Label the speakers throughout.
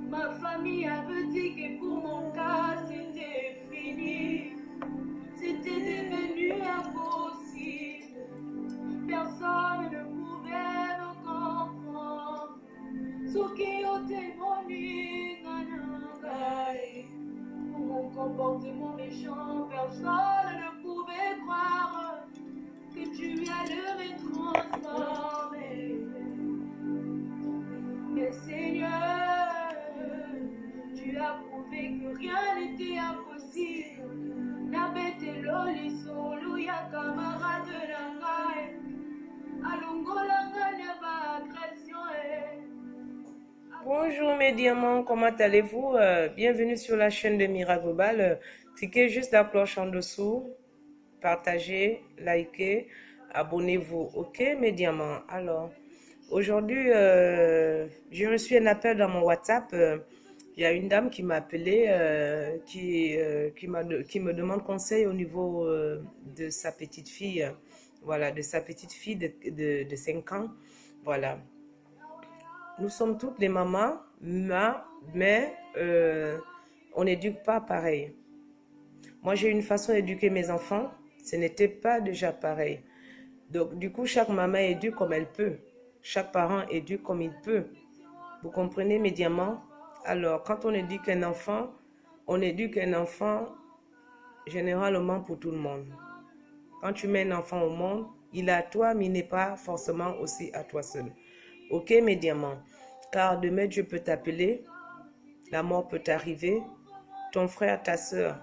Speaker 1: Ma famille avait dit que pour mon cas c'était fini, c'était devenu impossible. Personne ne pouvait me comprendre. Pour mon comportement méchant, personne ne pouvait croire que tu allais me transformer. Mais Seigneur, tu as prouvé que rien n'était impossible. Nabete loli solo ya camarade nangae. Alongola ngane ba agression.
Speaker 2: Bonjour mes diamants, comment allez-vous? Bienvenue sur la chaîne de Mira Global. Cliquez juste la cloche en dessous, partagez, likez, abonnez-vous. Ok mes diamants? Alors, aujourd'hui, j'ai reçu un appel dans mon WhatsApp. Il y a une dame qui m'a appelé, qui me demande conseil au niveau de sa petite fille. Voilà, de sa petite fille de 5 ans. Voilà. Nous sommes toutes les mamans, mais on n'éduque pas pareil. Moi, j'ai une façon d'éduquer mes enfants, ce n'était pas déjà pareil. Donc, du coup, chaque maman éduque comme elle peut. Chaque parent éduque comme il peut. Vous comprenez mes diamants? Alors, quand on éduque un enfant généralement pour tout le monde. Quand tu mets un enfant au monde, il est à toi, mais il n'est pas forcément aussi à toi seul. Ok, mes diamants? Car demain, Dieu peut t'appeler, la mort peut t'arriver, ton frère, ta soeur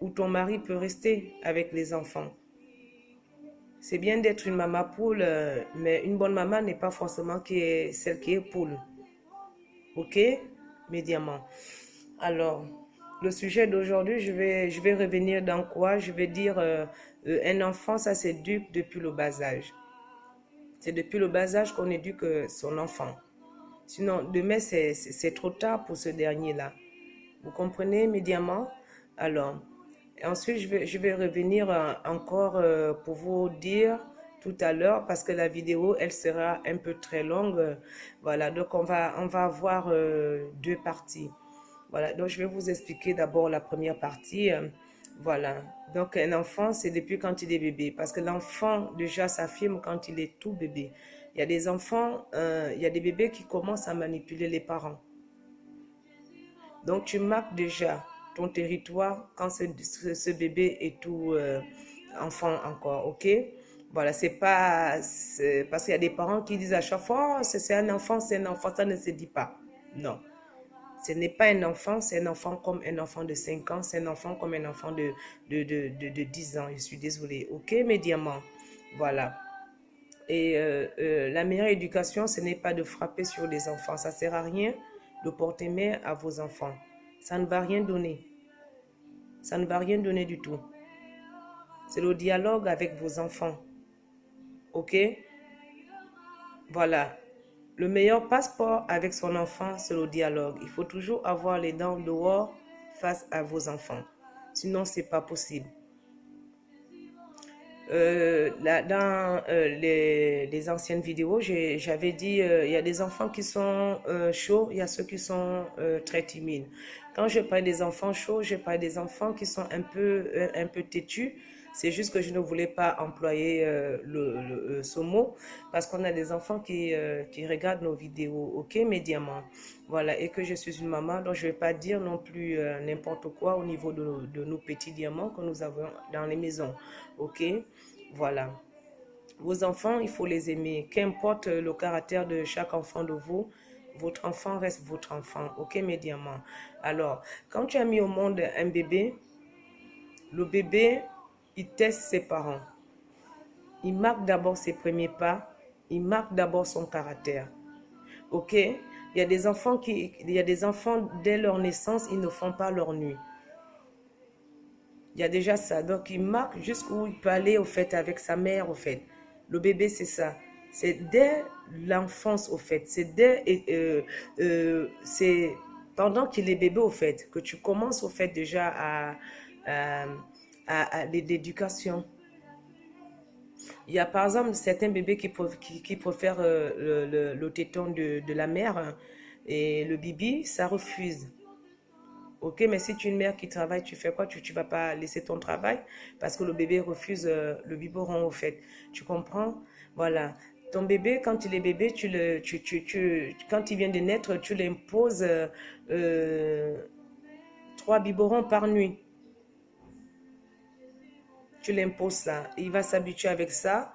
Speaker 2: ou ton mari peut rester avec les enfants. C'est bien d'être une maman poule, mais une bonne maman n'est pas forcément celle qui est poule. Ok, mes diamants? Alors, le sujet d'aujourd'hui, je vais revenir dans quoi? Je vais dire, un enfant, ça s'éduque depuis le bas âge. C'est depuis le bas âge qu'on éduque son enfant. Sinon, demain, c'est trop tard pour ce dernier-là. Vous comprenez, mes diamants? Alors, ensuite, je vais revenir encore pour vous dire tout à l'heure, parce que la vidéo, elle sera un peu très longue. Voilà, donc on va avoir deux parties. Voilà, donc je vais vous expliquer d'abord la première partie. Voilà, donc un enfant, c'est depuis quand il est bébé, parce que l'enfant déjà s'affirme quand il est tout bébé. Il y a des enfants, il y a des bébés qui commencent à manipuler les parents. Donc tu marques déjà ton territoire quand ce bébé est tout enfant encore, ok? Voilà, c'est parce qu'il y a des parents qui disent à chaque fois, oh, c'est un enfant, ça ne se dit pas. Non. Ce n'est pas un enfant, c'est un enfant comme un enfant de 5 ans, c'est un enfant comme un enfant de 10 ans. Je suis désolée. Ok, mes diamants? Voilà. Et la meilleure éducation, ce n'est pas de frapper sur les enfants. Ça ne sert à rien de porter main à vos enfants. Ça ne va rien donner. Ça ne va rien donner du tout. C'est le dialogue avec vos enfants. Ok? Voilà. Le meilleur passeport avec son enfant, c'est le dialogue. Il faut toujours avoir les dents dehors face à vos enfants. Sinon, ce n'est pas possible. Dans les anciennes vidéos, j'avais dit, il y a des enfants qui sont chauds, il y a ceux qui sont très timides. Quand je parle des enfants chauds, je parle des enfants qui sont un peu têtus. C'est juste que je ne voulais pas employer ce mot parce qu'on a des enfants qui regardent nos vidéos, ok, mes diamants. Voilà, et que je suis une maman, donc je ne vais pas dire non plus n'importe quoi au niveau de nos petits diamants que nous avons dans les maisons, ok. Voilà. Vos enfants, il faut les aimer. Qu'importe le caractère de chaque enfant de vous, votre enfant reste votre enfant. Ok, mes diamants? Alors, quand tu as mis au monde un bébé, le bébé, il teste ses parents. Il marque d'abord ses premiers pas. Il marque d'abord son caractère. Ok? Il y a des enfants dès leur naissance, ils ne font pas leur nuit. Il y a déjà ça. Donc, il marque jusqu'où il peut aller, au fait, avec sa mère, au fait. Le bébé, c'est ça. C'est dès l'enfance, au fait. C'est pendant qu'il est bébé, au fait, que tu commences, au fait, déjà à l'éducation. Il y a par exemple certains bébés qui préfèrent le téton de la mère, hein, et le bibi, ça refuse. Ok, mais si tu es une mère qui travaille, tu fais quoi? Tu vas pas laisser ton travail parce que le bébé refuse le biberon au fait. Tu comprends? Voilà. Ton bébé, quand il est bébé, quand il vient de naître, tu l'imposes 3 biberons par nuit. Tu l'imposes ça. Il va s'habituer avec ça.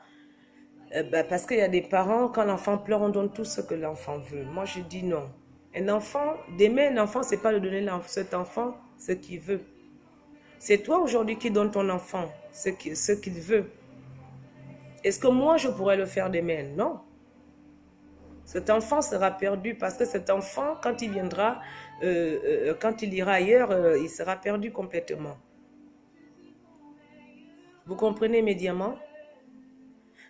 Speaker 2: Parce qu'il y a des parents, quand l'enfant pleure, on donne tout ce que l'enfant veut. Moi, je dis non. Un enfant, d'aimer un enfant, c'est pas de donner à cet enfant ce qu'il veut. C'est toi aujourd'hui qui donne ton enfant ce qu'il veut. Est-ce que moi, je pourrais le faire d'aimer? Non. Cet enfant sera perdu parce que cet enfant, quand il viendra, quand il ira ailleurs, il sera perdu complètement. Vous comprenez mes diamants?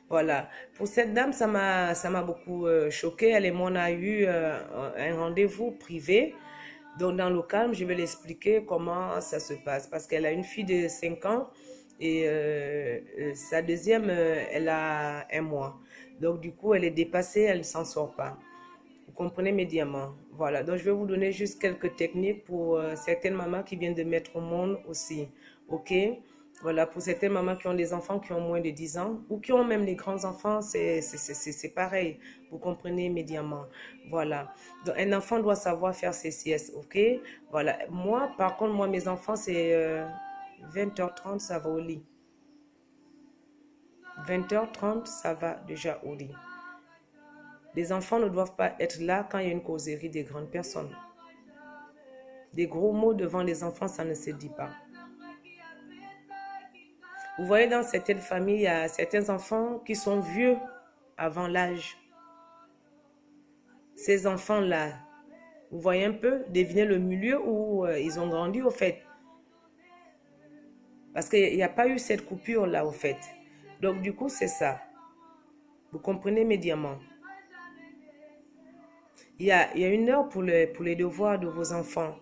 Speaker 2: Voilà. Pour cette dame, ça m'a beaucoup choqué. Elle et moi, on a eu un rendez-vous privé. Donc, dans le calme, je vais l'expliquer comment ça se passe. Parce qu'elle a une fille de 5 ans et sa deuxième, elle a 1 mois. Donc, du coup, elle est dépassée, elle ne s'en sort pas. Vous comprenez mes diamants? Voilà. Donc, je vais vous donner juste quelques techniques pour certaines mamans qui viennent de mettre au monde aussi. OK? Voilà, pour certaines mamans qui ont des enfants qui ont moins de 10 ans ou qui ont même les grands-enfants, c'est pareil. Vous comprenez mes diamants. Voilà. Donc, un enfant doit savoir faire ses siestes, ok? Voilà. Moi, par contre, moi, mes enfants, c'est 20h30, ça va au lit. 20h30, ça va déjà au lit. Les enfants ne doivent pas être là quand il y a une causerie des grandes personnes. Des gros mots devant les enfants, ça ne se dit pas. Vous voyez, dans certaines familles, il y a certains enfants qui sont vieux avant l'âge. Ces enfants-là, vous voyez un peu, devinez le milieu où ils ont grandi au fait. Parce qu'il n'y a pas eu cette coupure-là au fait. Donc du coup, c'est ça. Vous comprenez mes diamants? Il y a 1 heure pour les devoirs de vos enfants.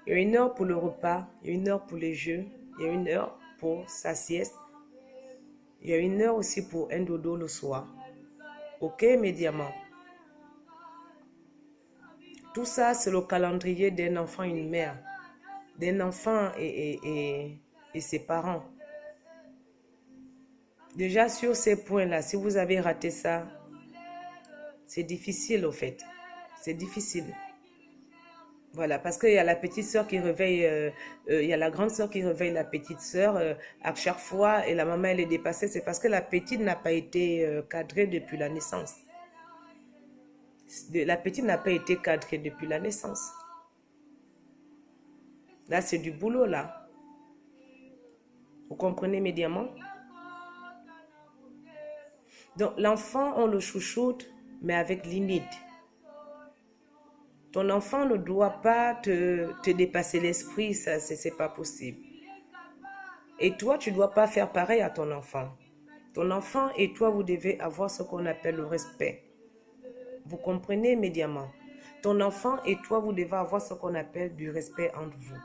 Speaker 2: Il y a 1 heure pour le repas. Il y a 1 heure pour les jeux. Il y a 1 heure pour sa sieste. Il y a 1 heure aussi pour un dodo le soir. Ok, mes diamants? Tout ça, c'est le calendrier d'un enfant et une mère. D'un enfant et ses parents. Déjà, sur ces points-là, si vous avez raté ça, c'est difficile au fait. C'est difficile. Voilà, parce qu'il y a la petite sœur qui réveille, il y a la grande sœur qui réveille la petite sœur à chaque fois et la maman elle est dépassée. C'est parce que la petite n'a pas été cadrée depuis la naissance. La petite n'a pas été cadrée depuis la naissance. Là, c'est du boulot là. Vous comprenez mes diamants? Donc, l'enfant, on le chouchoute, mais avec limite. Ton enfant ne doit pas te dépasser l'esprit, ça, c'est pas possible. Et toi, tu ne dois pas faire pareil à ton enfant. Ton enfant et toi, vous devez avoir ce qu'on appelle le respect. Vous comprenez mes diamants? Ton enfant et toi, vous devez avoir ce qu'on appelle du respect entre vous.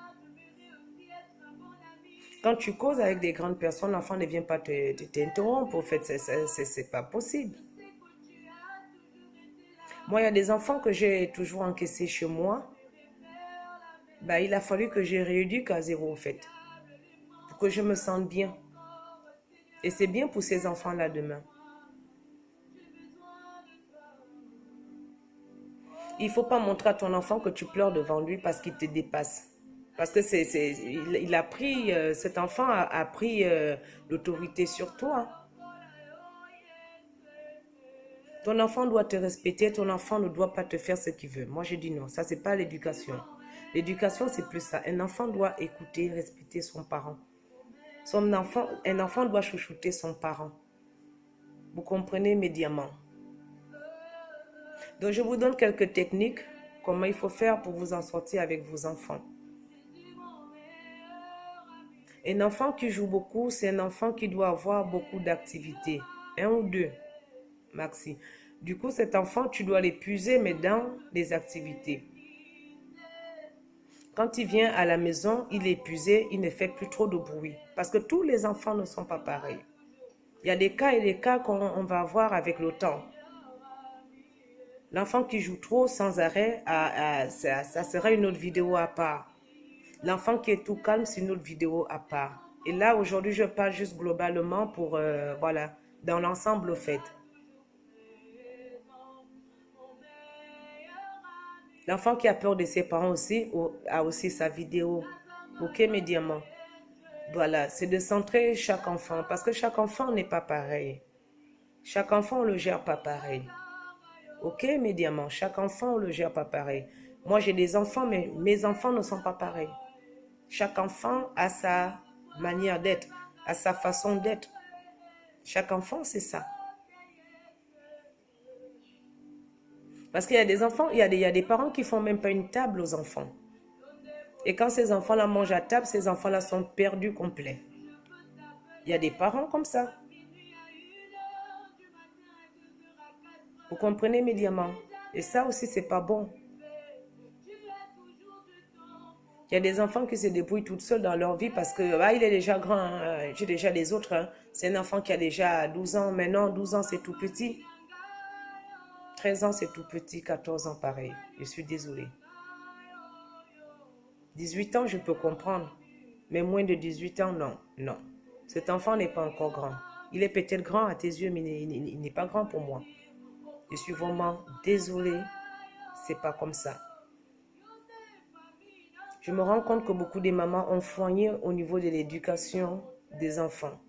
Speaker 2: Quand tu causes avec des grandes personnes, l'enfant ne vient pas t'interrompre. En fait, c'est pas possible. Moi, il y a des enfants que j'ai toujours encaissés chez moi. Il a fallu que j'ai rééduque à 0 en fait. Pour que je me sente bien. Et c'est bien pour ces enfants-là demain. Il ne faut pas montrer à ton enfant que tu pleures devant lui parce qu'il te dépasse. Parce que il a pris, cet enfant a pris l'autorité sur toi. Ton enfant doit te respecter, ton enfant ne doit pas te faire ce qu'il veut. Moi, je dis non, ça, c'est pas l'éducation. L'éducation, c'est plus ça. Un enfant doit écouter, respecter son parent. Un enfant doit chouchouter son parent. Vous comprenez mes diamants? Donc, je vous donne quelques techniques, comment il faut faire pour vous en sortir avec vos enfants. Un enfant qui joue beaucoup, c'est un enfant qui doit avoir beaucoup d'activités. 1 ou 2, maxi. Du coup, cet enfant, tu dois l'épuiser, mais dans les activités. Quand il vient à la maison, il est épuisé, il ne fait plus trop de bruit. Parce que tous les enfants ne sont pas pareils. Il y a des cas et des cas qu'on va voir avec le temps. L'enfant qui joue trop sans arrêt, ça sera une autre vidéo à part. L'enfant qui est tout calme, c'est une autre vidéo à part. Et là, aujourd'hui, je parle juste globalement pour, voilà, dans l'ensemble, au fait. L'enfant qui a peur de ses parents aussi a aussi sa vidéo. Ok, mes diamants. Voilà, c'est de centrer chaque enfant parce que chaque enfant n'est pas pareil. Chaque enfant, on le gère pas pareil. Ok, mes diamants, chaque enfant, on le gère pas pareil. Moi, j'ai des enfants, mais mes enfants ne sont pas pareils. Chaque enfant a sa manière d'être, a sa façon d'être. Chaque enfant, c'est ça. Parce qu'il y a des enfants, il y a des parents qui font même pas une table aux enfants. Et quand ces enfants-là mangent à table, ces enfants-là sont perdus complets. Il y a des parents comme ça. Vous comprenez, mes diamants? Et ça aussi, c'est pas bon. Il y a des enfants qui se débrouillent toutes seules dans leur vie parce que il est déjà grand, hein. J'ai déjà des autres. Hein. C'est un enfant qui a déjà 12 ans. Maintenant, 12 ans, c'est tout petit. 13 ans, c'est tout petit. 14 ans, pareil. Je suis désolée. 18 ans, je peux comprendre. Mais moins de 18 ans, non. Non. Cet enfant n'est pas encore grand. Il est peut-être grand à tes yeux, mais il n'est pas grand pour moi. Je suis vraiment désolée. C'est pas comme ça. Je me rends compte que beaucoup de mamans ont foigné au niveau de l'éducation des enfants.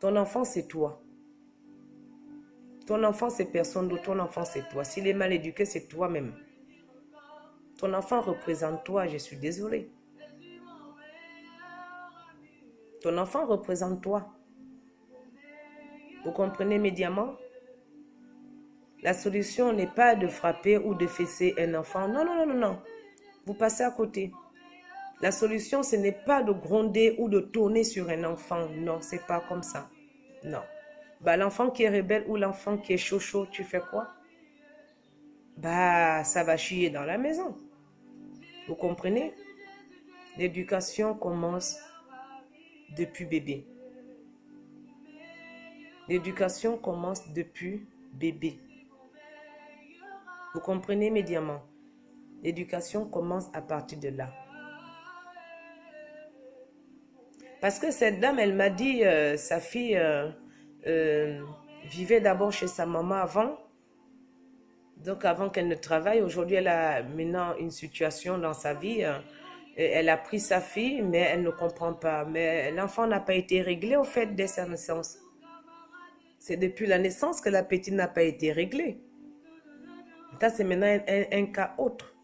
Speaker 2: Ton enfant, c'est toi. Ton enfant, c'est personne d'autre. Ton enfant, c'est toi. S'il est mal éduqué, c'est toi-même. Ton enfant représente toi, je suis désolée. Ton enfant représente toi. Vous comprenez, mes diamants? La solution n'est pas de frapper ou de fesser un enfant. Non, non, non, non, non. Vous passez à côté. La solution, ce n'est pas de gronder ou de tourner sur un enfant. Non, c'est pas comme ça. Non. L'enfant qui est rebelle ou l'enfant qui est chaud, tu fais quoi? Ça va chier dans la maison. Vous comprenez? L'éducation commence depuis bébé. L'éducation commence depuis bébé. Vous comprenez, mes diamants? L'éducation commence à partir de là. Parce que cette dame, elle m'a dit, sa fille vivait d'abord chez sa maman avant. Donc, avant qu'elle ne travaille, aujourd'hui, elle a maintenant une situation dans sa vie. Elle a pris sa fille, mais elle ne comprend pas. Mais l'enfant n'a pas été réglé, au fait, dès sa naissance. C'est depuis la naissance que la petite n'a pas été réglée. Ça, c'est maintenant un cas autre.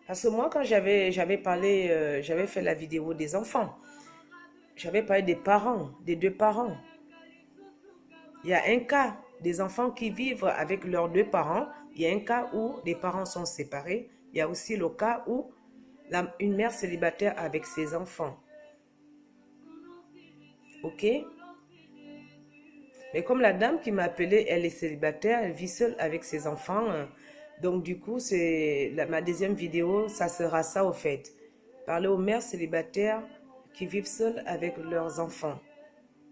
Speaker 2: Parce que moi, quand j'avais parlé, j'avais fait la vidéo des enfants. J'avais parlé des parents, des deux parents. Il y a un cas des enfants qui vivent avec leurs deux parents. Il y a un cas où les parents sont séparés. Il y a aussi le cas où une mère célibataire avec ses enfants. Ok? Mais comme la dame qui m'a appelée, elle est célibataire, elle vit seule avec ses enfants. Donc du coup, ma deuxième vidéo, ça sera ça au fait. Parler aux mères célibataires qui vivent seules avec leurs enfants.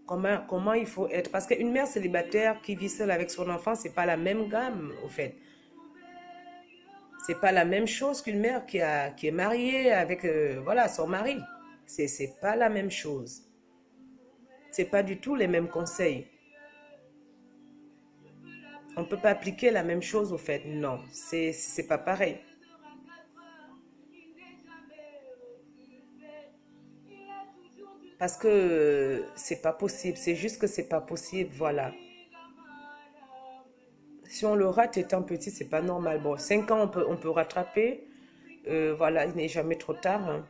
Speaker 2: Comment il faut être. Parce qu'une mère célibataire qui vit seule avec son enfant, c'est pas la même gamme au fait. C'est pas la même chose qu'une mère qui est mariée avec son mari. C'est pas la même chose. C'est pas du tout les mêmes conseils. On ne peut pas appliquer la même chose au fait. Non, c'est pas pareil. Parce que c'est pas possible. C'est juste que c'est pas possible. Voilà. Si on le rate étant petit, c'est pas normal. Bon, 5 ans, on peut rattraper. Voilà, il n'est jamais trop tard. Hein.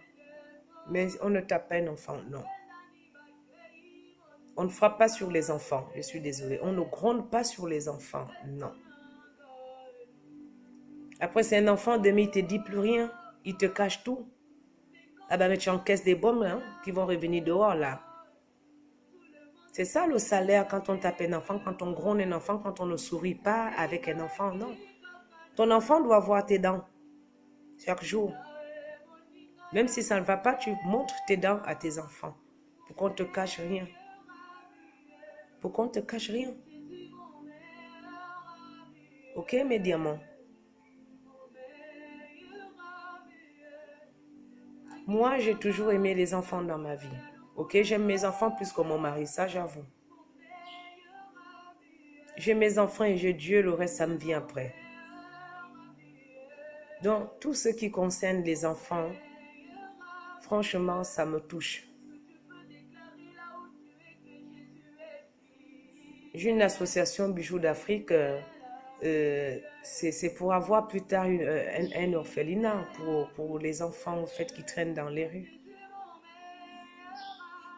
Speaker 2: Mais on ne tape pas un enfant, non. On ne frappe pas sur les enfants. Je suis désolée. On ne gronde pas sur les enfants, non. Après, c'est un enfant, demain, il te dit plus rien. Il te cache tout. Ah ben, mais tu encaisses des bombes hein, qui vont revenir dehors, là. C'est ça le salaire quand on tape un enfant, quand on gronde un enfant, quand on ne sourit pas avec un enfant, non. Ton enfant doit voir tes dents chaque jour. Même si ça ne va pas, tu montres tes dents à tes enfants. Pour qu'on ne te cache rien. Pour qu'on ne te cache rien. Ok, mes diamants? Moi, j'ai toujours aimé les enfants dans ma vie. Ok, j'aime mes enfants plus que mon mari, ça j'avoue. J'ai mes enfants et j'ai Dieu, le reste, ça me vient après. Donc, tout ce qui concerne les enfants, franchement, ça me touche. J'ai une association Bijoux d'Afrique, c'est pour avoir plus tard un orphelinat pour les enfants en fait, qui traînent dans les rues.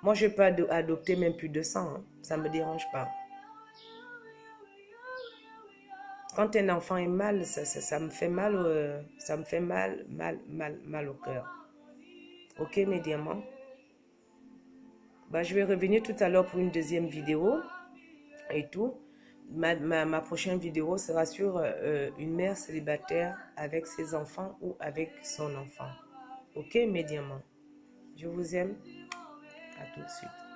Speaker 2: Moi, je peux adopter même plus de 100, hein. Ça ne me dérange pas. Quand un enfant est mal, ça me fait mal, ça me fait mal au cœur. Ok, mes diamants? Bah, je vais revenir tout à l'heure pour une deuxième vidéo et tout. Ma prochaine vidéo sera sur une mère célibataire avec ses enfants ou avec son enfant. Ok, mes diamants? Je vous aime. À tout de suite.